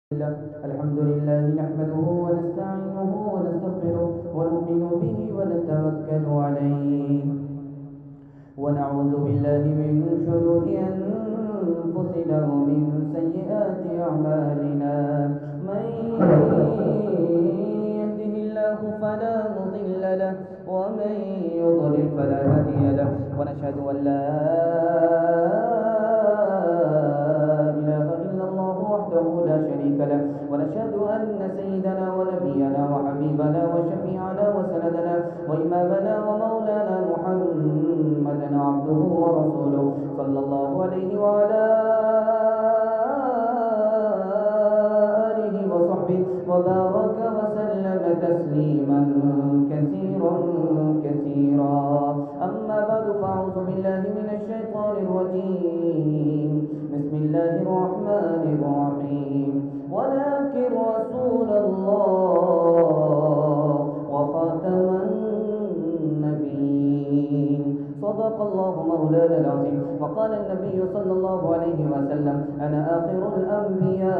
الحمد لله نحمده ونستعينه ونستغفره ونؤمن به ونتوكل عليه ونعوذ بالله من شرور أنفسنا ومن سيئات أعمالنا من يهده الله فلا مضل له ومن يضلل فلا هادي له ونشهد أن لا إله إلا الله وحده لا شريك له ونشهد أن سيدنا ونبينا وحبيبنا وشفيعنا وسندنا وإمامنا ومولانا محمدا عبده ورسوله صلى الله عليه وعلى آله وصحبه وبارك وسلم تسليما كثيرا كثيرا. أما بعد فأعوذ بالله من الشيطان الرجيم. بسم الله الرحمن الرحيم. ولكن رسول الله وخاتم النبيين. صدق الله مولانا العظيم. وقال النبي صلى الله عليه وسلم أنا آخر الأنبياء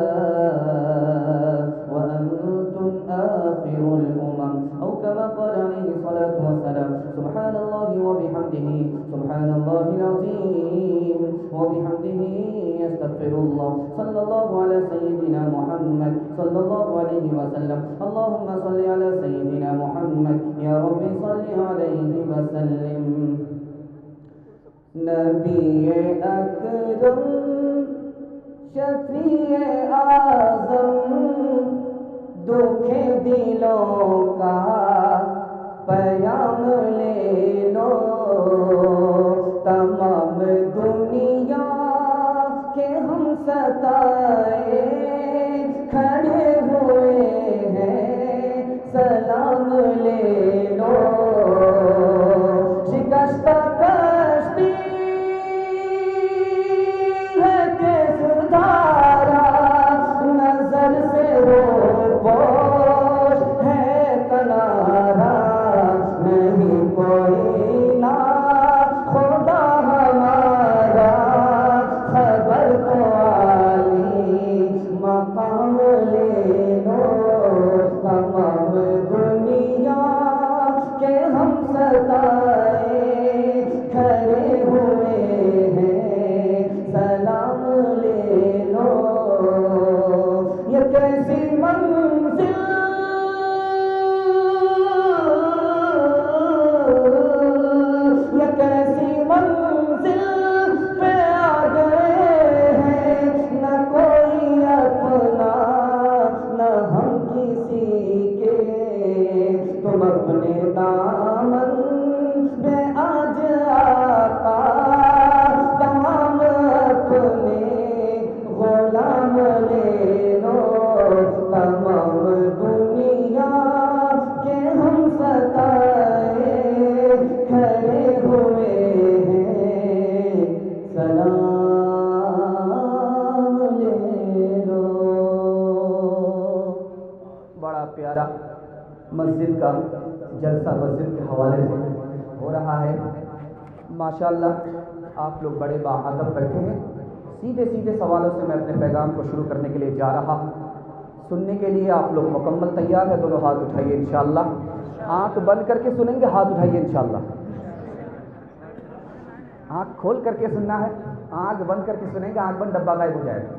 وأنتم آخر الأمم أو كما قال عليه الصلاة والسلام. سبحان الله وبحمده سبحان الله العظيم وبحمده أستغفر الله. صلى الله على سيدنا محمد صلى الله عليه وسلم. اللهم صل على سيدنا محمد يا رب صل عليه وسلم. نبی اکرم شفیع اعظم دکھ دلوں کا پیام لے لو. تمام دنیا کے ہم ستائے کھڑے ہوئے ہیں سلام لے لو. شکستہ کشتی ہے کہ سدھارا نظر سے روپوش ہے کنارا. نہیں کوئی نا خدا ہمارا خبر تو عالی مقام لے لو. تمام دنیا کے ہم ستائے کھڑے ہوئے ہیں سلام لے لو. یہ کیسی منزل یہ کیسی منزل پہ آ گئے ہیں. نہ کوئی اپنا نہ ہم کسی کے. تم اپنے دامن میں آج آقا تمام اپنے غلام لے لو. تمام دنیا کے ہم ستائے کھڑے ہوئے ہیں سلام لے لو. بڑا پیارا مسجد کا جلسہ مسجد کے حوالے سے ہو رہا ہے. ماشاءاللہ آپ لوگ بڑے باادب بیٹھے ہیں. سیدھے سیدھے سوالوں سے میں اپنے پیغام کو شروع کرنے کے لیے جا رہا ہوں. سننے کے لیے آپ لوگ مکمل تیار ہیں؟ دونوں ہاتھ اٹھائیے انشاءاللہ. آنکھ بند کر کے سنیں گے؟ ہاتھ اٹھائیے انشاءاللہ. آنکھ کھول کر کے سننا ہے؟ آنکھ بند کر کے سنیں گے؟ آنکھ بند ڈبہ غائب ہو جائے گا.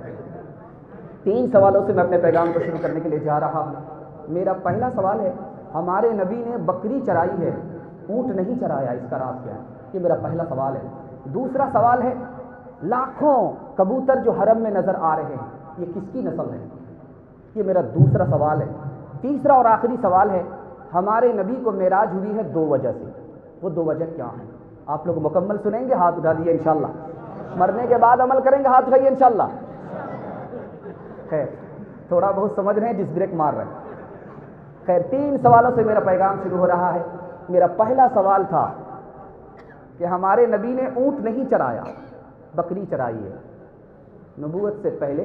3 سوالوں سے میں اپنے پیغام کو شروع کرنے کے لیے جا رہا ہوں. میرا پہلا سوال ہے، ہمارے نبی نے بکری چرائی ہے، اونٹ نہیں چرایا، اس کا راز کیا ہے؟ یہ میرا پہلا سوال ہے. دوسرا سوال ہے، لاکھوں کبوتر جو حرم میں نظر آ رہے ہیں یہ کس کی نسل ہے؟ یہ میرا دوسرا سوال ہے. تیسرا اور آخری سوال ہے، ہمارے نبی کو معراج ہوئی ہے 2 وجہ سے، وہ 2 وجہ کیا ہیں؟ آپ لوگ مکمل سنیں گے؟ ہاتھ اٹھا دیے انشاءاللہ. مرنے کے بعد عمل کریں گے؟ ہاتھ اٹھائیے انشاءاللہ. خیر تھوڑا بہت سمجھ رہے ہیں، ڈس بریک مار رہے ہیں. خیر 3 سوالوں سے میرا پیغام شروع ہو رہا ہے. میرا پہلا سوال تھا کہ ہمارے نبی نے اونٹ نہیں چرایا، بکری چرائی ہے. نبوت سے پہلے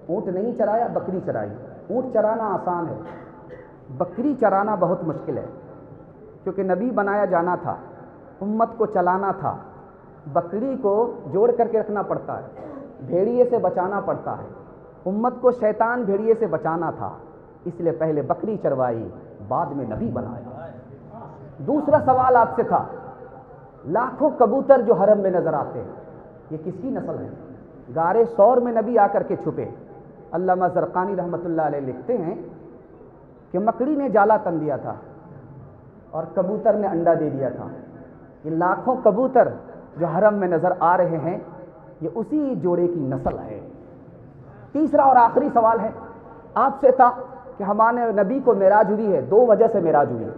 اونٹ نہیں چرایا، بکری چرائی. اونٹ چرانا آسان ہے، بکری چرانا بہت مشکل ہے. کیونکہ نبی بنایا جانا تھا، امت کو چلانا تھا، بکری کو جوڑ کر کے رکھنا پڑتا ہے، بھیڑیے سے بچانا پڑتا ہے، امت کو شیطان بھیڑیے سے بچانا تھا، اس لیے پہلے بکری چروائی، بعد میں نبی بنایا۔ دوسرا سوال آپ سے تھا، لاکھوں کبوتر جو حرم میں نظر آتے ہیں یہ کس کی نسل ہے؟ غار ثور میں نبی آ کر کے چھپے۔ علامہ زرقانی رحمۃ اللہ علیہ لکھتے ہیں کہ مکڑی نے جالا تن دیا تھا اور کبوتر نے انڈا دے دیا تھا۔ یہ لاکھوں کبوتر جو حرم میں نظر آ رہے ہیں یہ اسی جوڑے کی نسل ہے۔ تیسرا اور آخری سوال ہے آپ سے تھا کہ ہمارے نبی کو معراج ہوئی ہے، دو وجہ سے معراج ہوئی ہے۔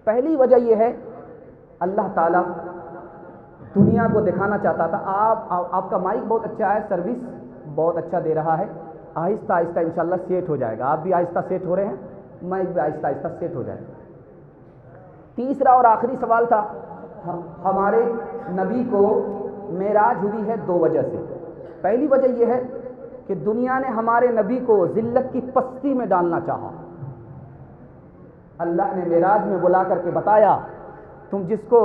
پہلی وجہ یہ ہے اللہ تعالیٰ دنیا کو دکھانا چاہتا تھا۔ آپ کا مائک بہت اچھا ہے، سروس بہت اچھا دے رہا ہے، آہستہ آہستہ انشاءاللہ سیٹ ہو جائے گا۔ آپ بھی آہستہ سیٹ ہو رہے ہیں، مائک بھی آہستہ آہستہ سیٹ ہو جائے گا۔ تیسرا اور آخری سوال تھا، ہمارے نبی کو معراج ہوئی ہے دو وجہ سے۔ پہلی وجہ یہ ہے کہ دنیا نے ہمارے نبی کو ذلت کی پستی میں ڈالنا چاہا۔ اللہ نے معراج میں بلا کر کے بتایا، تم جس کو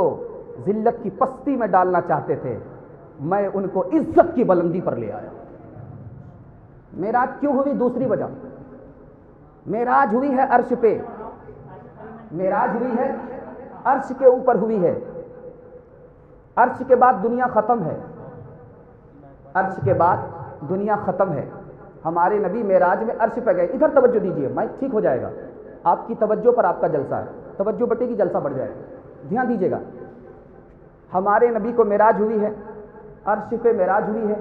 ذلت کی پستی میں ڈالنا چاہتے تھے میں ان کو عزت کی بلندی پر لے آیا۔ معراج کیوں ہوئی؟ دوسری وجہ، معراج ہوئی ہے عرش پہ، معراج ہوئی ہے عرش کے اوپر ہوئی ہے۔ عرش کے بعد دنیا ختم ہے، عرش کے بعد دنیا ختم ہے۔ ہمارے نبی معراج میں عرش پہ گئے۔ ادھر توجہ دیجئے، مائک ٹھیک ہو جائے گا، آپ کی توجہ پر آپ کا جلسہ ہے، توجہ بٹے کی جلسہ بڑھ جائے گا، دھیان دیجئے گا۔ ہمارے نبی کو معراج ہوئی ہے، عرش پہ معراج ہوئی ہے۔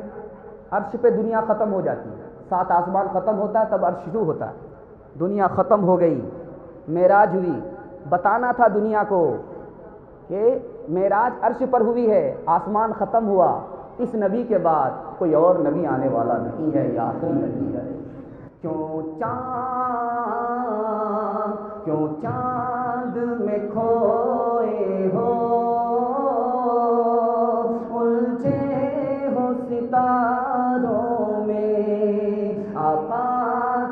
عرش پہ دنیا ختم ہو جاتی ہے، سات آسمان ختم ہوتا ہے تب عرش شروع ہوتا ہے۔ دنیا ختم ہو گئی، معراج ہوئی۔ بتانا تھا دنیا کو کہ معراج عرش پر ہوئی ہے، آسمان ختم ہوا، اس نبی کے بعد کوئی اور نبی آنے والا نہیں ہے، یہ آخری نبی ہے۔ کیوں چاند میں کھوئے ہو، الجھے ہو ستاروں میں، آقا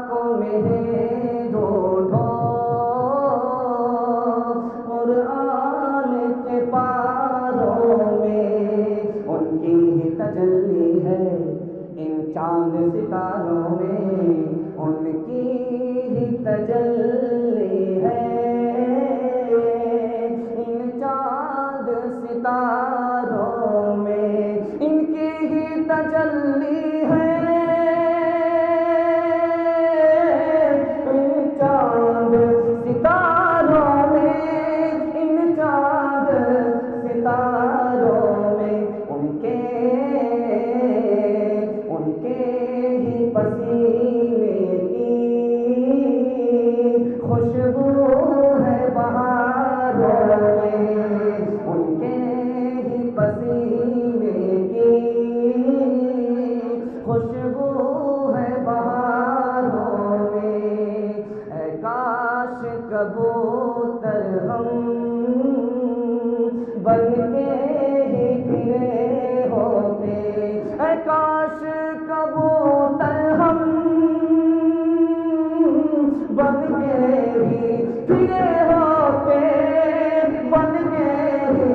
کو میرے ڈھونڈو، قرآن کے پاروں میں، ان کی ہی تجلی ہے ان چاند ستاروں میں، ان کی ہی تجلی ہے ان چاند ستاروں میں، ان کی ہی تجلی ہے ان چاند ستاروں میں، ان چاند ستاروں میں، ان کے ہی پسینے کی خوشبو ہے بہاروں میں، ان کے ہی پسینے کی خوشبو ہے بہاروں میں۔ اے کاش کبوتر ہم بن کے ہی پھرے ہوتے، اے کاش کبوتر ہم بن کے ہی پھرے ہوتے، بن کے ہی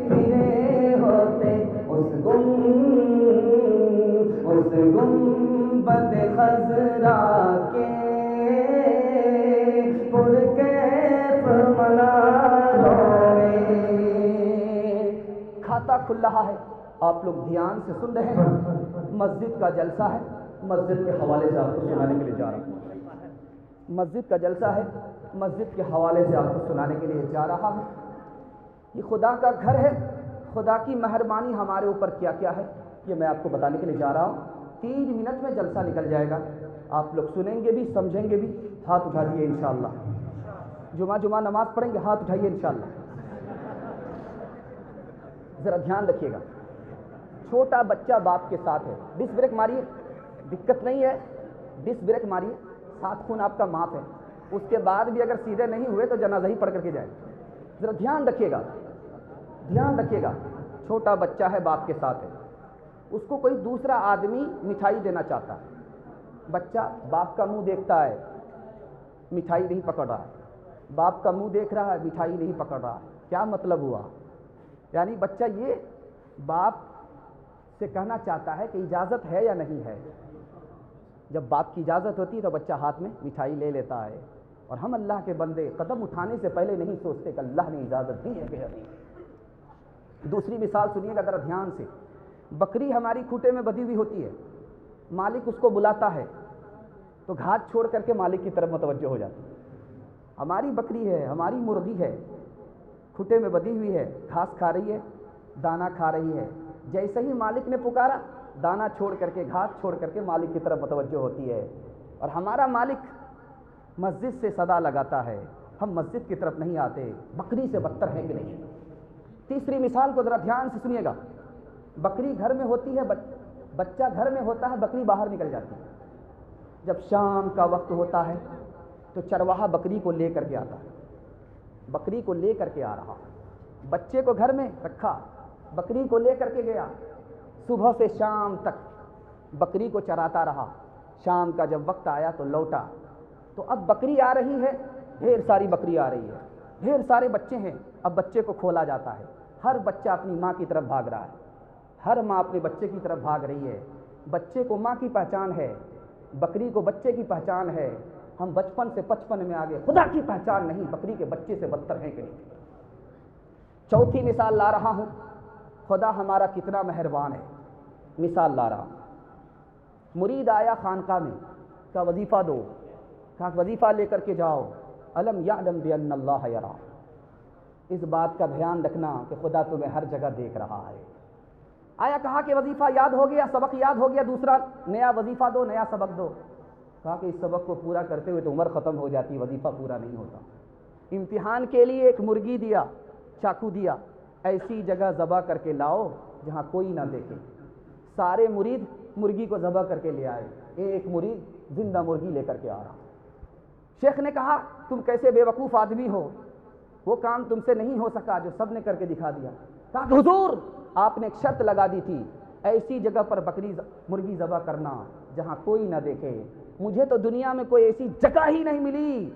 پھرے ہوتے، اس گنبد خضرا کے پرکیف مناروں میں۔ کھاتا کھل رہا ہے، آپ لوگ دھیان سے سن رہے ہیں، مسجد کا جلسہ ہے، مسجد کے حوالے سے آپ کو سنانے کے لیے جا رہا ہوں۔ مسجد کا جلسہ ہے، مسجد کے حوالے سے آپ کو سنانے کے لیے جا رہا ہوں۔ یہ خدا کا گھر ہے، خدا کی مہربانی ہمارے اوپر کیا کیا ہے یہ میں آپ کو بتانے کے لیے جا رہا ہوں۔ 3 منٹ میں جلسہ نکل جائے گا، آپ لوگ سنیں گے بھی سمجھیں گے بھی۔ ہاتھ اٹھا دیے انشاءاللہ، جمعہ نماز پڑھیں گے، ہاتھ اٹھائیے انشاءاللہ۔ ذرا دھیان رکھیے گا، چھوٹا بچہ باپ کے ساتھ ہے، ڈس بریک ماریے، دقت نہیں ہے، ڈس بریک ماریے، 7 خون آپ کا معاف ہے، اس کے بعد بھی اگر سیدھے نہیں ہوئے تو جنازہ ہی پڑھ کر کے جائے۔ ذرا دھیان رکھیے گا، دھیان رکھیے گا، چھوٹا بچہ ہے باپ کے ساتھ ہے، اس کو کوئی دوسرا آدمی مٹھائی دینا چاہتا ہے، بچہ باپ کا منہ دیکھتا ہے، مٹھائی نہیں پکڑ رہا ہے، باپ کا منہ دیکھ رہا ہے، مٹھائی نہیں پکڑ رہا ہے، کیا مطلب ہوا؟ یعنی بچہ یہ باپ سے کہنا چاہتا ہے کہ اجازت ہے یا نہیں ہے، جب باپ کی اجازت ہوتی ہے تو بچہ ہاتھ میں مٹھائی لے لیتا ہے، اور ہم اللہ کے بندے قدم اٹھانے سے پہلے نہیں سوچتے کہ اللہ نے اجازت دی ہے کہ نہیں۔ دوسری مثال سنیے گا ذرا دھیان سے، بکری ہماری کھوٹے میں بندھی ہوئی ہوتی ہے، مالک اس کو بلاتا ہے تو گھاس چھوڑ کر کے مالک کی طرف متوجہ ہو جاتی ہے۔ ہماری بکری ہے، ہماری مرغی ہے، کھوٹے میں بندھی ہوئی ہے، گھاس کھا رہی ہے، دانا کھا رہی ہے، جیسے ہی مالک نے پکارا دانا چھوڑ کر کے، گھاس چھوڑ کر کے مالک کی طرف متوجہ ہوتی ہے۔ اور ہمارا مالک مسجد سے صدا لگاتا ہے، ہم مسجد کی طرف نہیں آتے، بکری سے بدتر ہے کہ نہیں۔ تیسری مثال کو ذرا دھیان سے سنیے گا، بکری گھر میں ہوتی ہے، بچہ گھر میں ہوتا ہے، بکری باہر نکل جاتی ہے۔ جب شام کا وقت ہوتا ہے تو چرواہا بکری کو لے کر کے آتا ہے، بکری کو لے کر کے آ رہا، بچے کو گھر میں رکھا، بکری کو لے کر کے گیا، صبح سے شام تک بکری کو چراتا رہا۔ شام کا جب وقت آیا تو لوٹا، تو اب بکری آ رہی ہے، ڈھیر ساری بکری آ رہی ہے، ڈھیر سارے بچے ہیں، اب بچے کو کھولا جاتا ہے، ہر بچہ اپنی ماں کی طرف بھاگ رہا ہے، ہر ماں اپنے بچے کی طرف بھاگ رہی ہے۔ بچے کو ماں کی پہچان ہے، بکری کو بچے کی پہچان ہے۔ ہم بچپن سے 55 میں آگے، خدا کی پہچان نہیں، بکری کے بچے سے بدتر ہیں کہ نہیں۔ چوتھی مثال لا رہا ہوں، خدا ہمارا کتنا مہربان ہے۔ مثال لا رہا ہوں، مرید آیا خانقاہ میں، کہا وظیفہ دو، کہا وظیفہ لے کر کے جاؤ، الم یعلم بان اللہ یرا، اس بات کا دھیان رکھنا کہ خدا تمہیں ہر جگہ دیکھ رہا ہے۔ آیا، کہا کہ وظیفہ یاد ہو گیا، سبق یاد ہو گیا، دوسرا نیا وظیفہ دو، نیا سبق دو، کہا کہ اس سبق کو پورا کرتے ہوئے تو عمر ختم ہو جاتی، وظیفہ پورا نہیں ہوتا۔ امتحان کے لیے ایک مرغی دیا، چاقو دیا، ایسی جگہ ذبح کر کے لاؤ جہاں کوئی نہ دیکھے۔ سارے مرید مرغی کو ذبح کر کے لے آئے، ایک مرید زندہ مرغی لے کر کے آ رہا۔ شیخ نے کہا تم کیسے بے وقوف آدمی ہو، وہ کام تم سے نہیں ہو سکا جو سب نے کر کے دکھا دیا۔ کہا کہ حضور آپ نے ایک شرط لگا دی تھی، ایسی جگہ پر مرغی ذبح کرنا جہاں کوئی نہ دیکھے، مجھے تو دنیا میں کوئی ایسی جگہ ہی نہیں ملی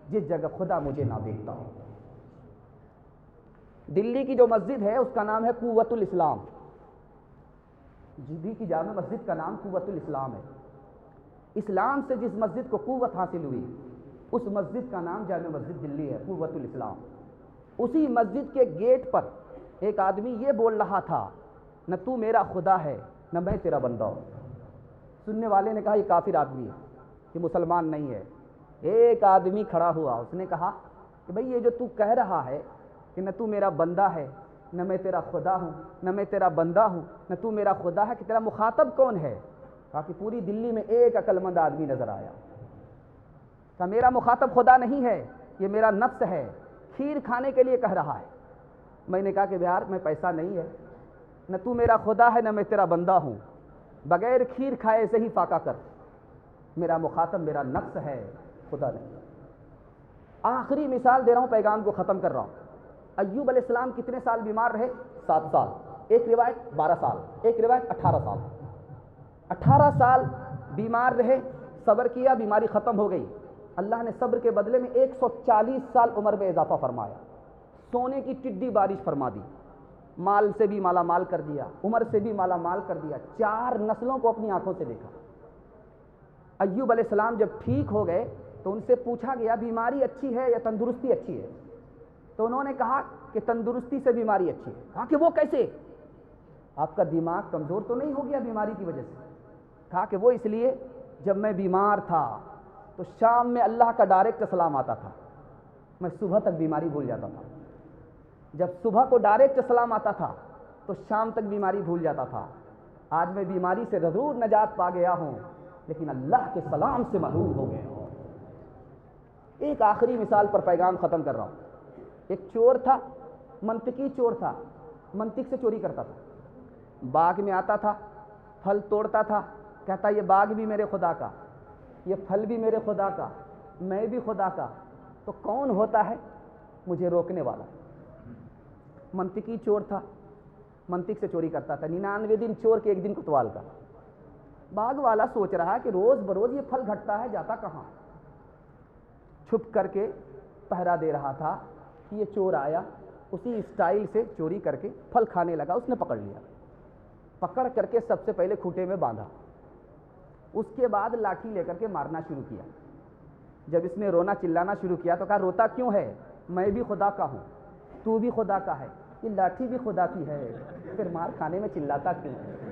جس جگہ خدا مجھے نہ دیکھتا ہو۔ دلی کی جو مسجد ہے اس کا نام ہے قوت الاسلام، دلی کی جامع مسجد کا نام قوت الاسلام ہے۔ اسلام سے جس مسجد کو قوت حاصل ہوئی اس مسجد کا نام جامع مسجد دلی ہے، قوت الاسلام۔ اسی مسجد کے گیٹ پر ایک آدمی یہ بول رہا تھا، نہ تو میرا خدا ہے نہ میں تیرا بندہ ہوں۔ سننے والے نے کہا یہ کافر آدمی ہے، یہ مسلمان نہیں ہے۔ ایک آدمی کھڑا ہوا، اس نے کہا کہ بھئی یہ جو تو کہہ رہا ہے کہ نہ تو میرا بندہ ہے نہ میں تیرا خدا ہوں، نہ میں تیرا بندہ ہوں، نہ تو میرا خدا ہے، کہ تیرا مخاطب کون ہے؟ کہا کہ پوری دلی میں ایک عقل مند آدمی نظر آیا۔ کہا میرا مخاطب خدا نہیں ہے، یہ میرا نفس ہے، کھیر کھانے کے لیے کہہ رہا ہے۔ میں نے کہا کہ بہار میں پیسہ نہیں ہے، نہ تو میرا خدا ہے نہ میں تیرا بندہ ہوں، بغیر کھیر کھائے ایسے ہی فاقہ کر، میرا مخاطب میرا نفس ہے، خدا نہیں۔ آخری مثال دے رہا ہوں، پیغام کو ختم کر رہا ہوں۔ ایوب علیہ السلام کتنے سال بیمار رہے؟ 7 سال، ایک روایت 12 سال، ایک روایت 18 سال۔ 18 سال بیمار رہے، صبر کیا، بیماری ختم ہو گئی۔ اللہ نے صبر کے بدلے میں 140 سال عمر میں اضافہ فرمایا، سونے کی ٹڈی بارش فرما دی، مال سے بھی مالا مال کر دیا، عمر سے بھی مالا مال کر دیا، 4 نسلوں کو اپنی آنکھوں سے دیکھا۔ ایوب علیہ السلام جب ٹھیک ہو گئے تو ان سے پوچھا گیا بیماری اچھی ہے یا تندرستی اچھی ہے؟ تو انہوں نے کہا کہ تندرستی سے بیماری اچھی ہے۔ کہا کہ وہ کیسے؟ آپ کا دماغ کمزور تو نہیں ہو گیا بیماری کی وجہ سے؟ کہا کہ وہ اس لیے جب میں بیمار تھا تو شام میں اللہ کا ڈائریکٹ سلام آتا تھا، میں صبح تک بیماری بھول جاتا تھا۔ جب صبح کو ڈائریکٹ سلام آتا تھا تو شام تک بیماری بھول جاتا تھا۔ آج میں بیماری سے ضرور نجات پا گیا ہوں لیکن اللہ کے سلام سے محروم ہو گیا ہوں۔ ایک آخری مثال پر پیغام ختم کر رہا ہوں۔ ایک چور تھا، منطقی چور تھا، منطق سے چوری کرتا تھا، باغ میں آتا تھا، پھل توڑتا تھا، کہتا یہ باغ بھی میرے خدا کا، یہ پھل بھی میرے خدا کا، میں بھی خدا کا، تو کون ہوتا ہے مجھے روکنے والا؟ منطقی چور تھا، منطق سے چوری کرتا تھا، 99 دن چور کے 1 دن کوتوال کا۔ باغ والا سوچ رہا کہ روز بروز یہ پھل گھٹتا ہے، جاتا کہاں؟ چھپ کر کے پہرا دے رہا تھا کہ یہ چور آیا، اسی اسٹائل سے چوری کر کے پھل کھانے لگا، اس نے پکڑ لیا، پکڑ کر کے سب سے پہلے کھوٹے میں باندھا، اس کے بعد لاٹھی لے کر کے مارنا شروع کیا۔ جب اس نے رونا چلانا شروع کیا تو کہا روتا کیوں ہے؟ میں بھی خدا کا ہوں، تو بھی خدا کا ہے، یہ لاٹھی بھی خدا کی ہے، پھر مار کھانے میں چلاتا کیوں ہے؟